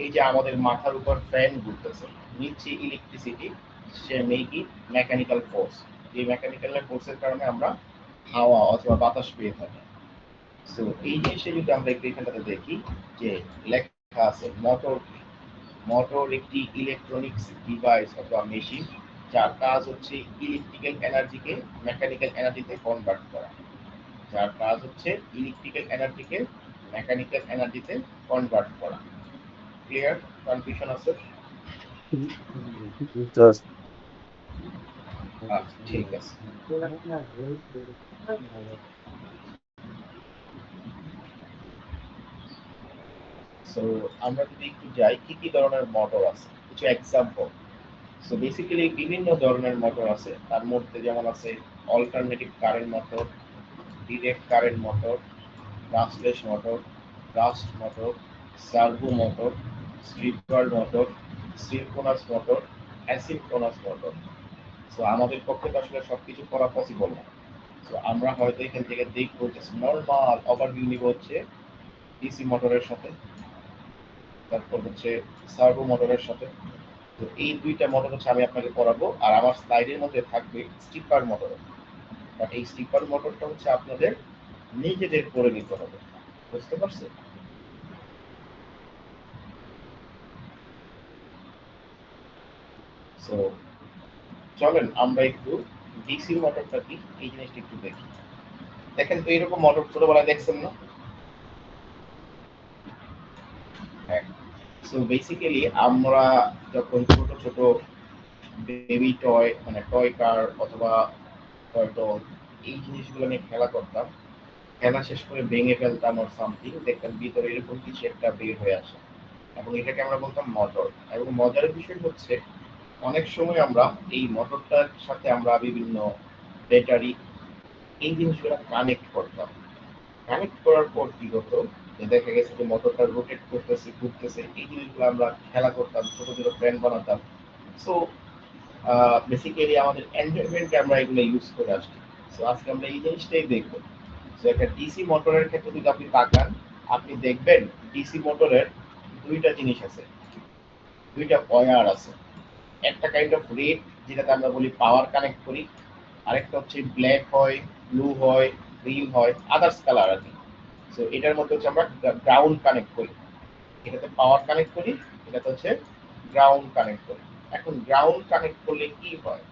এই যে আমাদের মাথার উপর ফ্যান ঘুরতেছে, নিচে electricity, say make it mechanical force. এই মেকানিক্যাল ফোর্সের কারণে আমরা হাওয়া অথবা বাতাস পেয়ে থাকি। সো এই জিনিসটা যদি আমরা একটু এখানটাতে দেখি যে লেখা আছে মোটর। মোটর একটি ইলেকট্রনিক্স ডিভাইস অথবা মেশিন যার কাজ হচ্ছে ইলেকট্রিক্যাল এনার্জিকে মেকানিক্যাল এনার্জিতে কনভার্ট করা। যার কাজ হচ্ছে ইলেকট্রিক্যাল এনার্জিকে মেকানিক্যাল এনার্জিতে কনভার্ট করা। ক্লিয়ার? কনফিউশন আছে? জাস্ট আচ্ছা, ঠিক আছে। সো আমরা যদি একটু যাই কি কি ধরনের মোটর আছে, কিছু এক্সাম্পল। সো বেসিক্যালি বিভিন্ন ধরনের মোটর আছে, তার মধ্যে যেমন আছে alternative current motor, direct current motor, brushless motor, brushed motor, servo motor, স্লিপার motor, synchronous motor, asynchronous motor. So আমাদের পক্ষে তো আসলে সবকিছু করা পসিবল না। সো আমরা হয়তো এখান থেকে দেখবো যে নর্মাল ওভারভিউ নিব হচ্ছে ডিসি মোটরের সাথে, তারপর হচ্ছে সার্ভো মোটরের সাথে। তো এই দুইটা মোটর হচ্ছে আমি আপনাকে পড়াবো, আর আমার স্লাইডের মধ্যে থাকবে স্টিপার মোটর। বাট এই স্টিপার মোটরটা হচ্ছে আপনাদের নিজেদের করে নিতে হবে। বুঝতে পারছেন? সো চলেন আমরা একটু ডিসি মোটরটা কি এই জিনিসটা একটু দেখি। দেখেন তো এরকম মোটর ছোটবেলায় দেখছেন না? হ্যাঁ। সো বেসিক্যালি আমরা যখন ছোট ছোট বেবি টয় মানে টয় কার অথবা টয় ডল এই জিনিসগুলো নিয়ে খেলা করতাম, খেলা শেষ করে ভেঙে ফেলতাম আর সামথিং, দেখতাম ভিতরে এরকম কিছু একটা বের হয়ে আসে, এবং এটাকে আমরা বলতাম মোটর। এবং মজার বিষয় হচ্ছে অনেক সময় আমরা এই মোটরটার সাথে আমরা বিভিন্ন ব্যাটারি এই জিনিসগুলো কানেক্ট করতাম। কানেক্ট করার পর কি হতো, যে দেখা গেছে যে মোটরটা রোটেট করতেছে ঘুরতেছে, এই জিনিসগুলো আমরা খেলা করতাম, ছোট ছোট প্ল্যান বানাতাম। সো বেসিক্যালি আমাদের এন্টারটেনমেন্টে আমরা এগুলো ইউজ করে আসছি। সো আজকে আমরা এই জিনিসটাই দেখবো। সো একটা ডিসি মোটরের ক্ষেত্রে যদি আপনি তাকান, আপনি দেখবেন ডিসি মোটরের দুইটা জিনিস আছে, দুইটা ওয়্যার আছে। একটা কাইন্ড অফ রেড, যেটাতে আমরা বলি পাওয়ার কানেক্ট করি, আরেকটা হচ্ছে ব্ল্যাক হয়, ব্লু হয়, গ্রিন হয়, আদার্স কালার আর কি। সো এটার মধ্যে হচ্ছে আমরা গ্রাউন্ড কানেক্ট করি, এটাতে পাওয়ার কানেক্ট করি, এটাতে হচ্ছে গ্রাউন্ড কানেক্ট করি। এখন গ্রাউন্ড কানেক্ট করলে কি হয়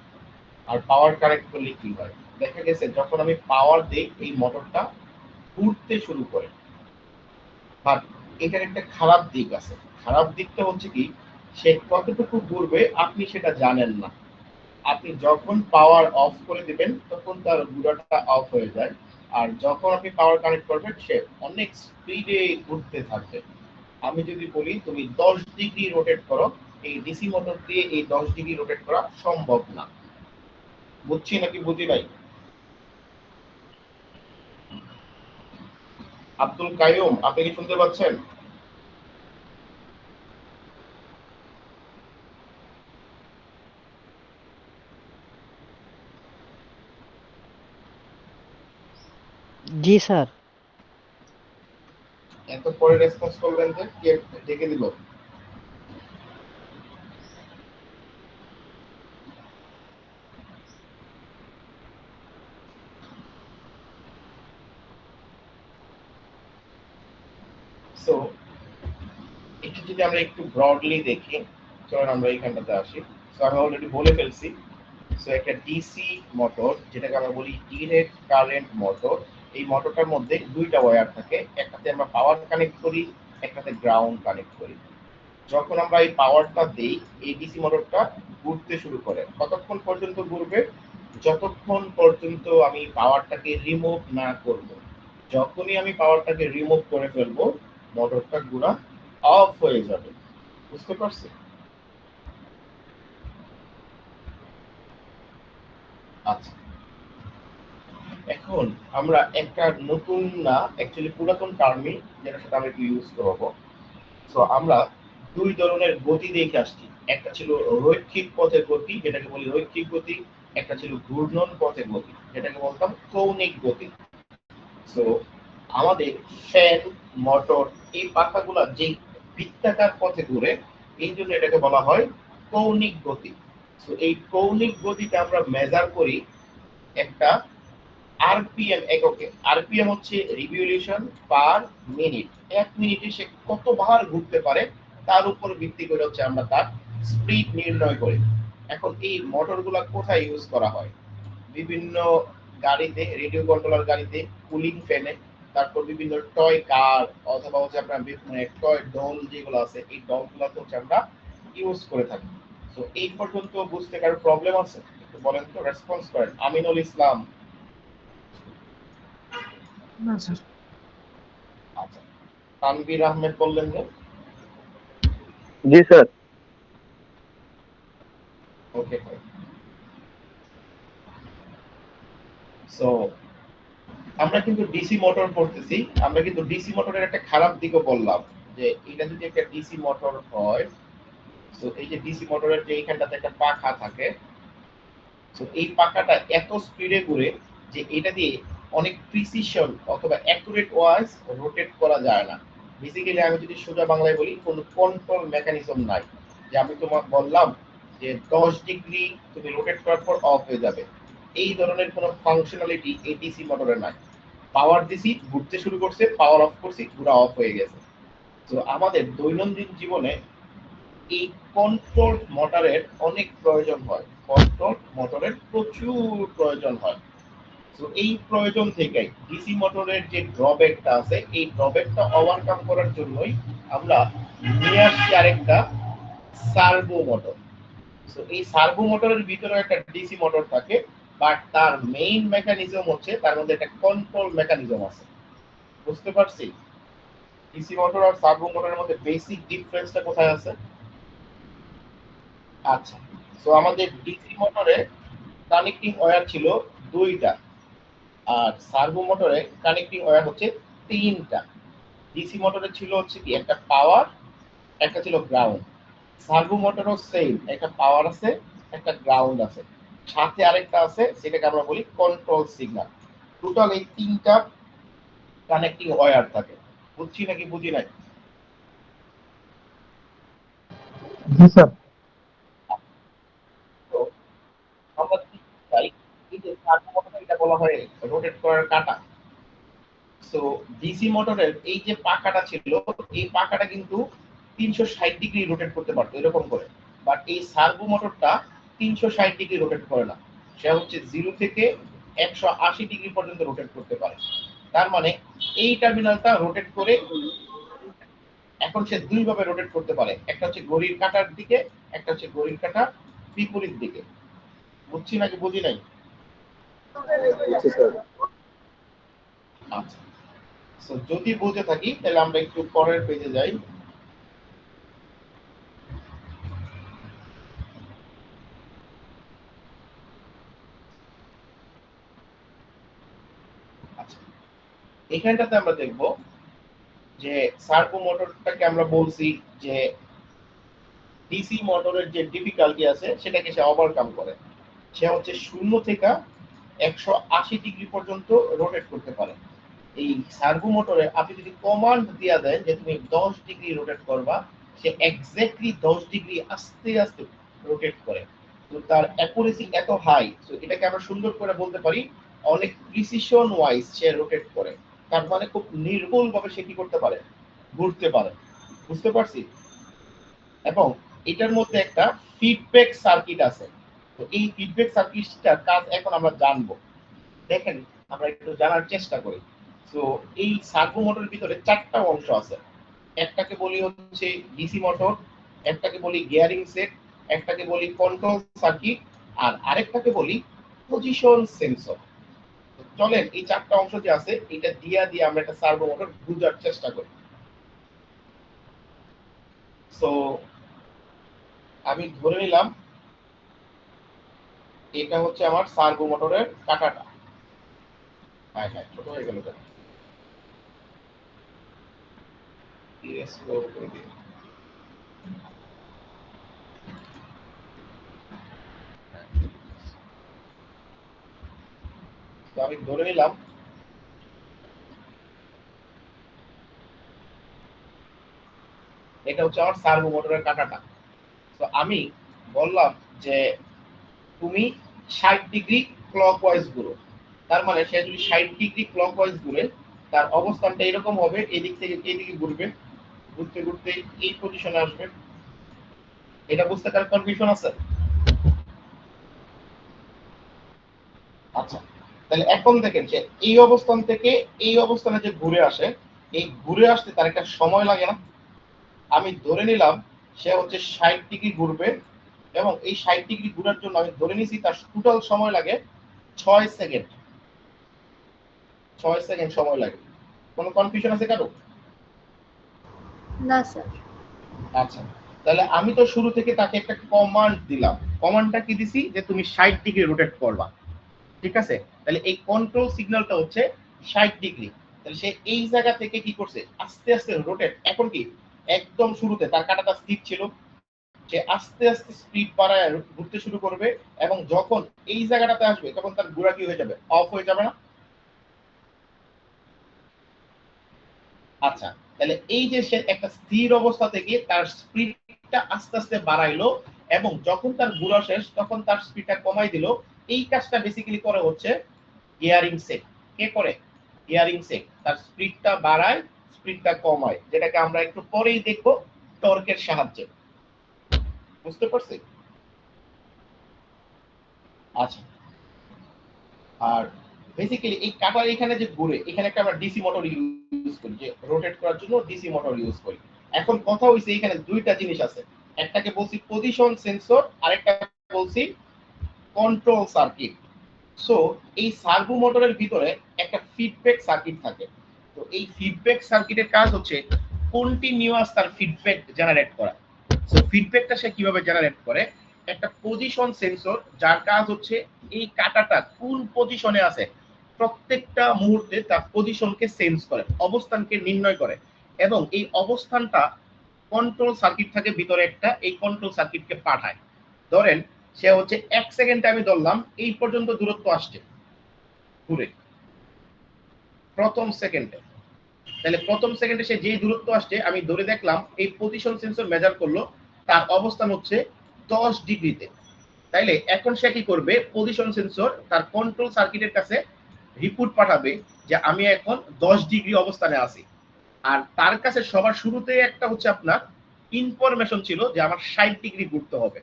আর পাওয়ার কানেক্ট করলে কি হয়, দেখা গেছে যখন আমি পাওয়ার দিই এই মোটরটা ঘুরতে শুরু করে। বাট এটার একটা খারাপ দিক আছে। খারাপ দিকটা হচ্ছে কি, সে কতটুকু ঘুরবে আপনি সেটা জানেন না। আপনি যখন পাওয়ার অফ করে দিবেন তখন তার ঘোড়াটা অফ হয়ে যায়, আর যখন আপনি পাওয়ার কানেক্ট করবেন সে অনেক স্পিডে ঘুরতে থাকবে। আমি যদি বলি তুমি 10 ডিগ্রি রোটেট করো, এই ডিসি মোটর দিয়ে এই 10 ডিগ্রি রোটেট করা সম্ভব না। বুঝছি নাকি বুঝি নাই? আব্দুল কাইয়ুম, আপনি কি শুনতে পাচ্ছেন? জি স্যার। এত পরে রেসপন্স করবেন যে কে ডেকে দিল? সো এটা যদি আমরা একটু ব্রডলি দেখি, চলুন আমরা এইখানটাতে আসি। সো আমি অলরেডি বলে ফেলছি। সো একটা ডিসি মোটর, যেটাকে আমরা বলি ডিরেক্ট কারেন্ট মোটর, এই মোটরটার মধ্যে দুইটা ওয়্যার থাকে, একটাতে আমরা পাওয়ার কানেক্ট করি, একটাতে গ্রাউন্ড কানেক্ট করি। যখন আমরা এই পাওয়ারটা দেই, এই ডিসি মোটরটা ঘুরতে শুরু করে। কতক্ষণ পর্যন্ত ঘুরবে? যতক্ষণ পর্যন্ত আমি পাওয়ারটাকে রিমুভ না করব। যখনই আমি পাওয়ারটাকে রিমুভ করে ফেলবো, মোটরটা ঘোরা অফ হয়ে যাবে। বুঝতে পারছি? আচ্ছা, এখন আমরা একটা নতুন না, অ্যাকচুয়ালি পুরাতন টার্মই, যেটার সাথে আমরা একটু ইউজ করবো। তো আমরা দুই ধরনের গতি দেখে আসছি। একটা ছিল রৈখিক পথের গতি, যেটাকে বলি রৈখিক গতি। একটা ছিল ঘূর্ণন পথের গতি, যেটাকে বলতাম কৌণিক গতি। তো আমাদের ফ্যান, মোটর, এই পাখাগুলা যে বৃত্তাকার পথে ঘুরে, এই জন্য এটাকে বলা হয় কৌণিক গতি। তো এই কৌণিক গতিটা আমরা মেজার করি একটা আরপিএম এককে। আরপিএম হচ্ছে রিভলিউশন পার মিনিট। 1 মিনিটে সে কতবার ঘুরতে পারে তার উপর ভিত্তি করে হচ্ছে আমরা তার স্পিড নির্ণয় করি। এখন এই মোটরগুলো কোথায় ইউজ করা হয়? বিভিন্ন গাড়িতে, রেডিও কন্ট্রোলার গাড়িতে, কুলিং ফ্যানে, তারপর বিভিন্ন টয় কার অথবা হচ্ছে আপনার টয় ডল যেগুলো আছে, এই ডলগুলোতে হচ্ছে আমরা ইউজ করে থাকি। তো এই পর্যন্ত বুঝতে কারো প্রবলেম আছে? একটু বলেন তো, রেসপন্স করেন। আমিনুল ইসলাম। না স্যার। আচ্ছা, তানভীর আহমেদ বললেন যে জি স্যার। ওকে। সো আমরা কিন্তু ডিসি মোটর পড়তেছি, আমরা কিন্তু ডিসি মোটরের একটা খারাপ দিকও বললাম, যে এটা যদি একটা ডিসি মোটর হয়, তো এই যে ডিসি মোটরের যে এইখানটাতে একটা পাখা থাকে, তো এই পাখাটা এত স্পিডে ঘুরে যে এটা দিয়ে অনেক প্রিসিশন অথবা অ্যাকুরেট ওয়াইজ রোটেট করা যায় না। বেসিক্যালি আমি যদি সোজা বাংলায় বলি, কোনো কন্ট্রোল মেকানিজম নাই, যে আমি তোমাকে বললাম যে 10 ডিগ্রি তুমি রোটেট করার পর অফ হয়ে যাবে, এই ধরনের কোনো ফাংশনালিটি এই ডিসি মোটরে নাই। পাওয়ার দিছি, ঘুরতে শুরু করছে, পাওয়ার অফ করছি, ঘোরা অফ হয়ে গেছে। তো আমাদের দৈনন্দিন জীবনে এই কন্ট্রোল মোটরের অনেক প্রয়োজন হয়, কন্ট্রোল মোটরের প্রচুর প্রয়োজন হয়। তো এই প্রয়োজন থেকে ডিসি মোটরের যে ড্রব্যাকটা আছে, এই ড্রব্যাকটা ওভারকাম করার জন্যই আমরা নিয়ে আসছি আরেকটা সার্ভো মোটর। তো এই সার্ভো মোটরের ভিতরে একটা ডিসি মোটর থাকে, বাট তার মেইন মেকানিজম হচ্ছে তার মধ্যে একটা কন্ট্রোল মেকানিজম আছে। বুঝতে পারছি ডিসি মোটর আর সার্ভো মোটরের মধ্যে বেসিক ডিফারেন্সটা কোথায় আছে? আচ্ছা, তো আমাদের ডিসি মোটরে কানেক্টিং ওয়্যার ছিল 2টা, আর সার্ভো মোটরে কানেক্টিং ওয়্যার হচ্ছে 3টা। ডিসি মোটরে ছিল হচ্ছে কি একটা পাওয়ার, একটা ছিল গ্রাউন্ড। সার্ভো মোটরও সেম, একটা পাওয়ার আছে, একটা গ্রাউন্ড আছে, সাথে আরেকটা আছে, সেটাকে আমরা বলি কন্ট্রোল সিগন্যাল। টোটাল এই 3টা কানেক্টিং ওয়্যার থাকে। বুঝছি নাকি বুঝি নাই? জি স্যার। তো আমরা কি চাই, এই যে সার্ভো মোটর, এটা বলা হয় রোটেট করার কাঁটা। সো ডিসি মোটরের এই যে পাখাটা ছিল, এই পাখাটা কিন্তু 360 ডিগ্রি রোটেট করতে পারতো এরকম করে, বাট এই সার্ভো মোটরটা 360 ডিগ্রি রোটেট করে না। সে হচ্ছে 0 থেকে 180 ডিগ্রি পর্যন্ত রোটেট করতে পারে। তার মানে এই টার্মিনালটা রোটেট করে এখন সে দুইভাবে রোটেট করতে পারে, একটা হচ্ছে ঘড়ির কাঁটার দিকে, একটা হচ্ছে ঘড়ির কাঁটার বিপরীত দিকে। বুঝছি নাকি বুঝি নাই? জি স্যার। আচ্ছা, সো যদি বুঝে থাকি তাহলে আমরা একটু পরের পেজে যাই। আচ্ছা, এখানটাতে আমরা দেখব যে সার্ভো মোটরটাকে আমরা বলছি যে ডিসি মোটরের যে ডিফিকাল্টি আছে সেটাকে সে ওভারকাম করে। সে হচ্ছে 0 থেকে 180 ডিগ্রি পর্যন্ত রোটেট করতে পারে। এই সার্ভো মোটরে আপনি যদি কমান্ড দিয়া দেন যে তুমি 10 ডিগ্রি রোটেট করবা, সে এক্স্যাক্টলি 10 ডিগ্রি আস্তে আস্তে রোটেট করে। তো তার অ্যাকুরেসি এত হাই, তো এটাকে আমরা সুন্দর করে বলতে পারি অনেক প্রিসিশন ওয়াইজ সে রোটেট করে। তার মানে খুব নির্ভুল ভাবে সে কি করতে পারে, ঘুরতে পারে। বুঝতে পারছি? এবং এটার মধ্যে একটা ফিডব্যাক সার্কিট আছে। তো এই ফিডব্যাক সার্কিটটার কাজ এখন আমরা জানবো। দেখেন, আমরা একটু জানার চেষ্টা করি। তো এই সার্ভো মোটরের ভিতরে 4টা অংশ আছে। একটাকে বলি হচ্ছে ডিসি মোটর, একটাকে বলি গিয়ারিং সেট, একটাকে বলি কন্ট্রোল সার্কিট, আর আরেকটাকে বলি পজিশন সেন্সর। চলেন এই 4টা অংশ যে আছে এটা দিয়া দিয়ে আমরা একটা সার্ভো মোটর বোঝার চেষ্টা করি। সো আমি ধরে নিলাম এটা হচ্ছে আমার সার্ভো মোটরের কাঁটাটা। হ্যাঁ হ্যাঁ, ছোট হয়ে গেল কেন? স্ক্রল করে দিই। তো আমি ধরে নিলাম এটা হচ্ছে আমার সার্ভো মোটরের কাঁটাটা। তো আমি বললাম যে তুমি 60 ডিগ্রি ক্লকওয়াইজ ঘুরো। তার মানে সে যদি 60 ডিগ্রি ক্লকওয়াইজ ঘুরে তার অবস্থানটা এরকম হবে, এদিক থেকে এদিকে ঘুরবে, ঘুরতে ঘুরতে এই পজিশনে আসবে। এটা বুঝতে কার কনফিউশন আছে? আচ্ছা, তাহলে এখন দেখেন যে এই অবস্থান থেকে এই অবস্থানে যে ঘুরে আসে, এই ঘুরে আসতে তার একটা সময় লাগে না? আমি ধরে নিলাম সে হচ্ছে 60 ডিগ্রি ঘুরবে এবং এই 60 ডিগ্রি ঘুরার জন্য আমি ধরে নিয়েছি তার টোটাল সময় লাগে 6 সেকেন্ড। 6 সেকেন্ড সময় লাগে। কোনো কনফিউশন আছে কারো? না স্যার। আচ্ছা, তাহলে আমি তো শুরু থেকে তাকে একটা কমান্ড দিলাম। কমান্ডটা কি দিছি? যে তুমি 60 ডিগ্রি রোটেট করবা। ঠিক আছে, তাহলে এই কন্ট্রোল সিগন্যালটা হচ্ছে 60 ডিগ্রি। তাহলে সে এই জায়গা থেকে কি করছে, আস্তে আস্তে রোটেট। এখন কি একদম শুরুতে তার কাঁটাটা স্থির ছিল, সে আস্তে আস্তে স্পিড বাড়ায় ঘুরতে শুরু করবে এবং যখন এই জায়গাটাতে আসবে তখন তার ঘোড়া কি হয়ে যাবে, অফ হয়ে যাবে না? আচ্ছা, তাহলে এই যে সে একটা স্থির অবস্থা থেকে তার স্পিডটা আস্তে আস্তে বাড়াইলো এবং যখন তার ঘোরা শেষ তখন তার স্পিডটা কমাই দিল। এই কাজটা বেসিক্যালি করে হচ্ছে গিয়ারিং সেট। কে করে? গিয়ারিং সেট তার স্পিডটা বাড়ায়, স্পিডটা কমায়, যেটাকে আমরা একটু পরেই দেখবো টর্কের সাহায্যে। বুঝতে পারছি? আচ্ছা, আর বেসিক্যালি এই কাটার এখানে যে ঘুরে, এখানে একটা আমরা ডিসি মোটর ইউজ করি, যে রোটেট করার জন্য ডিসি মোটর ইউজ করি। এখন কথা হইছে এখানে দুইটা জিনিস আছে, একটাকে বলছি পজিশন সেন্সর, আরেকটা বলছি কন্ট্রোল সার্কিট। সো এই সার্ভো মোটরের ভিতরে একটা ফিডব্যাক সার্কিট থাকে। তো এই ফিডব্যাক সার্কিটের কাজ হচ্ছে কন্টিনিউয়াস তার ফিডব্যাক জেনারেট করা। সো ফিডব্যাকটা সে কিভাবে জেনারেট করে? একটা পজিশন সেন্সর, যার কাজ হচ্ছে এই কাঁটাটা কোন পজিশনে আছে প্রত্যেকটা মুহূর্তে তার পজিশনকে সেন্স করে, অবস্থানকে নির্ণয় করে এবং এই অবস্থানটা কন্ট্রোল সার্কিট থাকে ভিতরে একটা, এই কন্ট্রোল সার্কিটকে পাঠায়। ধরেন সে হচ্ছে 1 সেকেন্ডে আমি ধরলাম এই পর্যন্ত দূরত্ব আসছে ঘুরে প্রথম সেকেন্ডে। তাহলে প্রথম সেকেন্ডে সে যে দূরত্ব আসছে আমি ধরে দেখলাম এই পজিশন সেন্সর মেজার করলো তার অবস্থান হচ্ছে 10 ডিগ্রিতে। তাইলে এখন সে কি করবে? পজিশন সেন্সর তার কন্ট্রোল সার্কিটের কাছে রিপোর্ট পাঠাবে যে আমি এখন 10 ডিগ্রি অবস্থানে আছি। আর তার কাছে সবার শুরুতে একটা হচ্ছে আপনার ইনফরমেশন ছিল যে আমার 60 ডিগ্রি ঘুরতে হবে।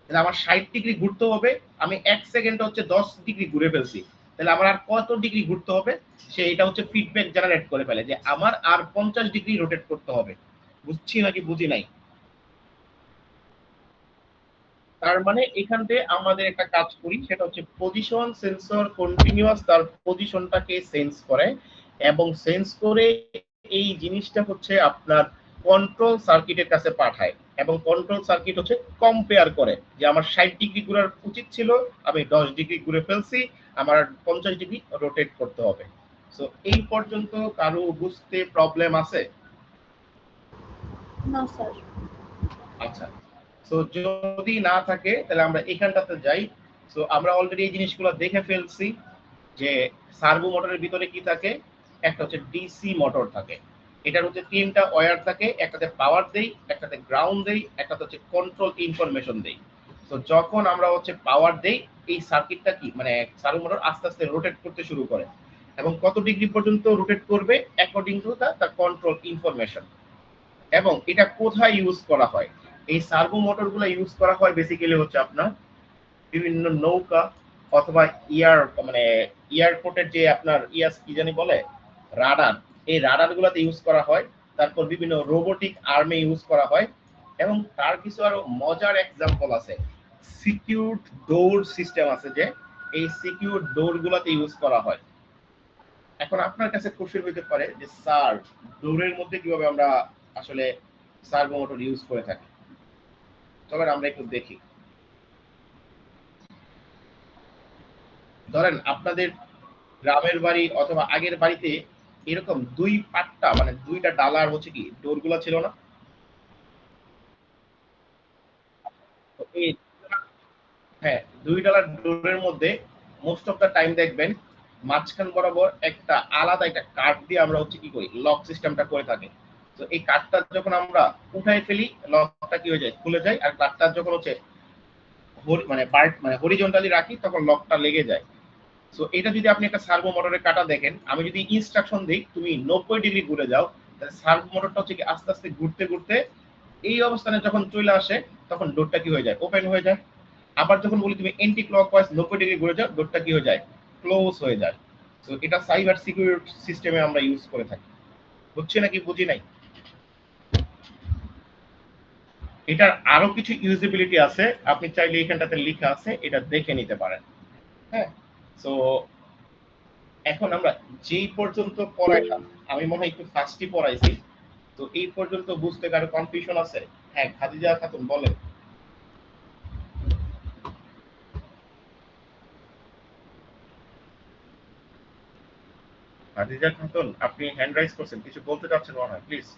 তাহলে আমার 60 ডিগ্রি ঘুরতে হবে, আমি 1 সেকেন্ডে হচ্ছে 10 ডিগ্রি ঘুরে ফেলছি, তাহলে আমার আর কত ডিগ্রি ঘুরতে হবে সে এটা হচ্ছে ফিডব্যাক জেনারেট করে ফেলে যে আমার আর 50 ডিগ্রি রোটেট করতে হবে। বুঝছি নাকি বুঝি নাই? তার মানে এখান থেকে আমাদের একটা কাজ করি, সেটা হচ্ছে পজিশন সেন্সর কন্টিনিউয়াস তার পজিশনটাকে সেন্স করে এবং সেন্স করে এই জিনিসটা হচ্ছে আপনার কন্ট্রোল সার্কিটের কাছে পাঠায় এবং কন্ট্রোল সার্কিট হচ্ছে কম্পেয়ার করে যে আমার 60 ডিগ্রি ঘোরার উচিত ছিল, আমি 10 ডিগ্রি ঘুরে ফেলছি, আমার 50 ডিগ্রি রোটেট করতে হবে। সো এই পর্যন্ত কারো বুঝতে প্রবলেম আছে? না স্যার। আচ্ছা, সো যদি না থাকে তাহলে আমরা এখানটাতে যাই। সো আমরা অলরেডি এই জিনিসগুলো দেখে ফেলছি যে সার্ভো মোটরের ভিতরে কি থাকে। একটা হচ্ছে ডিসি মোটর থাকে, এটার হচ্ছে তিনটা ওয়্যার থাকে, একটাতে পাওয়ার দেই, একটাতে গ্রাউন্ড দেই, একটাতে হচ্ছে কন্ট্রোল ইনফরমেশন দেই। তো যখন আমরা হচ্ছে পাওয়ার দেই এই সার্কিটটা কি মানে সার্ভো মোটর আস্তে আস্তে রোটেট করতে শুরু করে এবং কত ডিগ্রি পর্যন্ত রোটেট করবে অ্যাকর্ডিং টু তার কন্ট্রোল ইনফরমেশন। এবং এটা কোথায় ইউজ করা হয়? এই সার্ভো মোটরগুলো ইউজ করা হয় বেসিক্যালি হচ্ছে আপনার বিভিন্ন নৌকা অথবা মানে এয়ারপোর্টের যে আপনার ইয়াস কি জানি বলে রাডার, এই রাডার গুলাতে ইউজ করা হয়। তারপর বিভিন্ন রোবোটিক আর্মে ইউজ করা হয় এবং তার কিছু আরো মজার এক্সাম্পল আছে। সিকিউরড ডোর সিস্টেম আছে, যে এই সিকিউরড ডোর গুলাতে ইউজ করা হয়। এখন আপনার কাছে কোশ্চেন হইতে পারে যে স্যার ডোরের মধ্যে কিভাবে আমরা আসলে সার্ভো মোটর ইউজ করে থাকি। চলেন আমরা একটু দেখি। ধরেন আপনাদের গ্রামের বাড়ি অথবা আগের বাড়িতে এরকম দুই পাট্টা মানে দুইটা ডালার হচ্ছে কি ডোর গুলা ছিল না? তো এই হ্যাঁ, দুই ডালার ডোরের মধ্যে মোস্ট অফ দা টাইম দেখবেন মাঝখান বরাবর একটা আলাদা একটা কাঠ দিয়ে আমরা হচ্ছে কি করি লক সিস্টেমটা করে থাকি। তো তো এই কাটটা যখন আমরা উঠাই ফেলি লকটা কি হয়ে যায়, খুলে যায়। আর কাটটা যখন হচ্ছে মানে হরিজন্টালি রাখি তখন লকটা লেগে যায়। সো এটা যদি আপনি একটা সার্ভো মোটরের কাটা দেখেন, আমি যদি ইনস্ট্রাকশন দিই তুমি 90 ডিগ্রি ঘুরে যাও, তাহলে সার্ভো মোটরটা হচ্ছে কি আস্তে আস্তে ঘুরতে ঘুরতে এই অবস্থানে যখন চলে আসে তখন ডোরটা কি হয়ে যায়, ওপেন হয়ে যায়। আবার যখন বলি তুমি এন্টি ক্লকওয়াইজ 90 ডিগ্রি ঘুরে যাও, ডোরটা কি হয়ে যায়, ক্লোজ হয়ে যায়। সো এটা সাইবার সিকিউরিটি সিস্টেমে আমরা ইউজ করে থাকি। বুঝছি নাকি বুঝি নাই? এটার আরো কিছু ইউজেবিলিটি আছে, আপনি চাইলে এখানটাতে লেখা আছে, এটা দেখে নিতে পারেন। হ্যাঁ, সো এখন আমরা যেই পর্যন্ত পড়াইলাম, আমি মনে হয় একটু ফাস্টই পড়াইছি। তো এই পর্যন্ত বুঝতে কারো কনফিউশন আছে? হ্যাঁ, খাদিজা খাতুন বলেন। খাদিজা খাতুন, আপনি হ্যান্ড রাইজ করছেন, কিছু বলতে চাচ্ছেন মনে হয়, প্লিজ।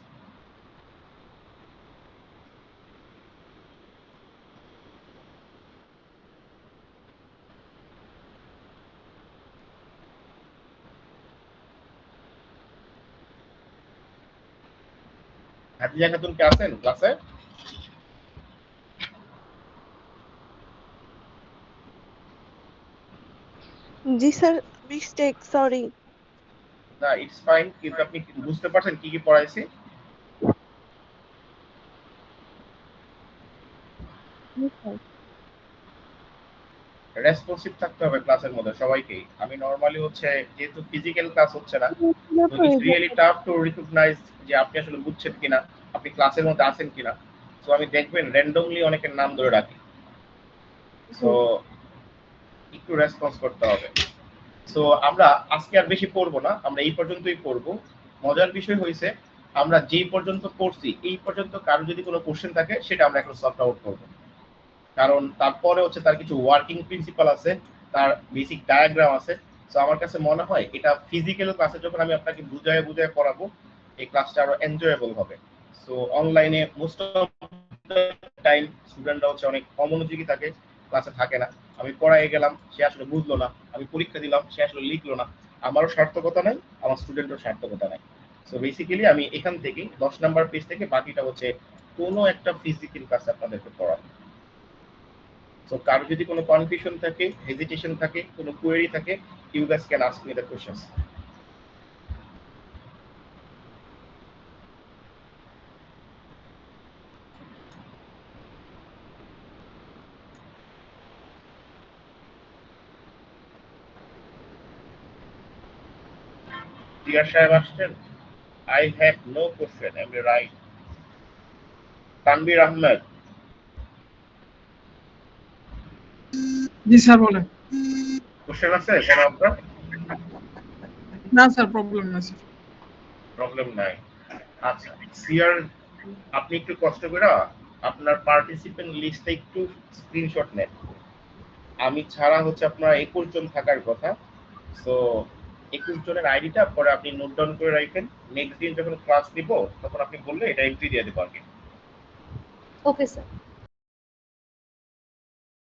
খাদিজা খাতুন কে আছেন ক্লাসে? জি স্যার, মিস্টেক, সরি। না, ইটস ফাইন, কিন্তু আপনি বুঝতে পারছেন কি কি পড়াইছি? রেসপন্সিভ থাকতে হবে ক্লাসের মধ্যে সবাইকেই। আমি নরমালি হচ্ছে, যেহেতু ফিজিক্যাল ক্লাস হচ্ছে না, তো it's really tough to recognise যে আপনি আসলে বুঝছেন কিনা, আপনি ক্লাসের মধ্যে আছেন কিনা। তো আমি দেখবেন র্যান্ডমলি অনেকের নাম ধরে রাখি। সো একটু রেসপন্স করতে হবে। সো আমরা আজকে আর বেশি পড়বো না, আমরা এই পর্যন্তই পড়বো। মজার বিষয় হয়েছে, আমরা যেই পর্যন্ত পড়ছি এই পর্যন্ত কারো যদি কোনো কোশ্চেন থাকে সেটা আমরা এখন সলভ আউট করবো। কারণ তারপরে হচ্ছে তার কিছু ওয়ার্কিং প্রিন্সিপাল আছে, তার বেসিক ডায়াগ্রাম আছে। সো আমার কাছে মনে হয় এটা ফিজিক্যাল ক্লাসে যখন আমি আপনাকে বুঝায় বুঝায় পড়াবো, এই ক্লাসটা আরো এনজয়েবল হবে। সো অনলাইনে মোস্ট অফ দ্য টাইম স্টুডেন্টরা হচ্ছে অনেক অমনোযোগী থাকে, ক্লাসে থাকে না। আমি পড়ায় গেলাম, সে আসলে বুঝলো না, আমি পরীক্ষা দিলাম, সে আসলে লিখলো না। আমারও সার্থকতা নাই, আমার স্টুডেন্টেরও সার্থকতা নাই। সো বেসিক্যালি আমি এখান থেকে 10 নাম্বার পেজ থেকে বাকিটা হচ্ছে কোনো একটা ফিজিক্যাল ক্লাস আপনাদেরকে পড়াবো। So কারো যদি কোনো কনফিউশন থাকে, হেজিটেশন থাকে, কোনো কোয়েরি থাকে, you guys can ask me the questions. Dear সাহেব আসছেন? I have no question, am I right? Tanvir Ahmed, G sir বলেন। কোশ্চেন আছে কোনো আপনার? না স্যার, প্রবলেম না স্যার। প্রবলেম নাই। আচ্ছা, সিআর আপনি একটু কষ্ট করে আপনার পার্টিসিপেন্ট লিস্টে একটু স্ক্রিনশট নেন। আমি ছাড়া হচ্ছে আপনার 21 জন থাকার কথা। সো 21 জনের আইডিটা পরে আপনি নোট ডাউন করে রাখেন। নেক্সট দিন যখন ক্লাস নিব তখন আপনি বললে এটা এন্ট্রি দিয়ে দেবো আগে। Okay sir.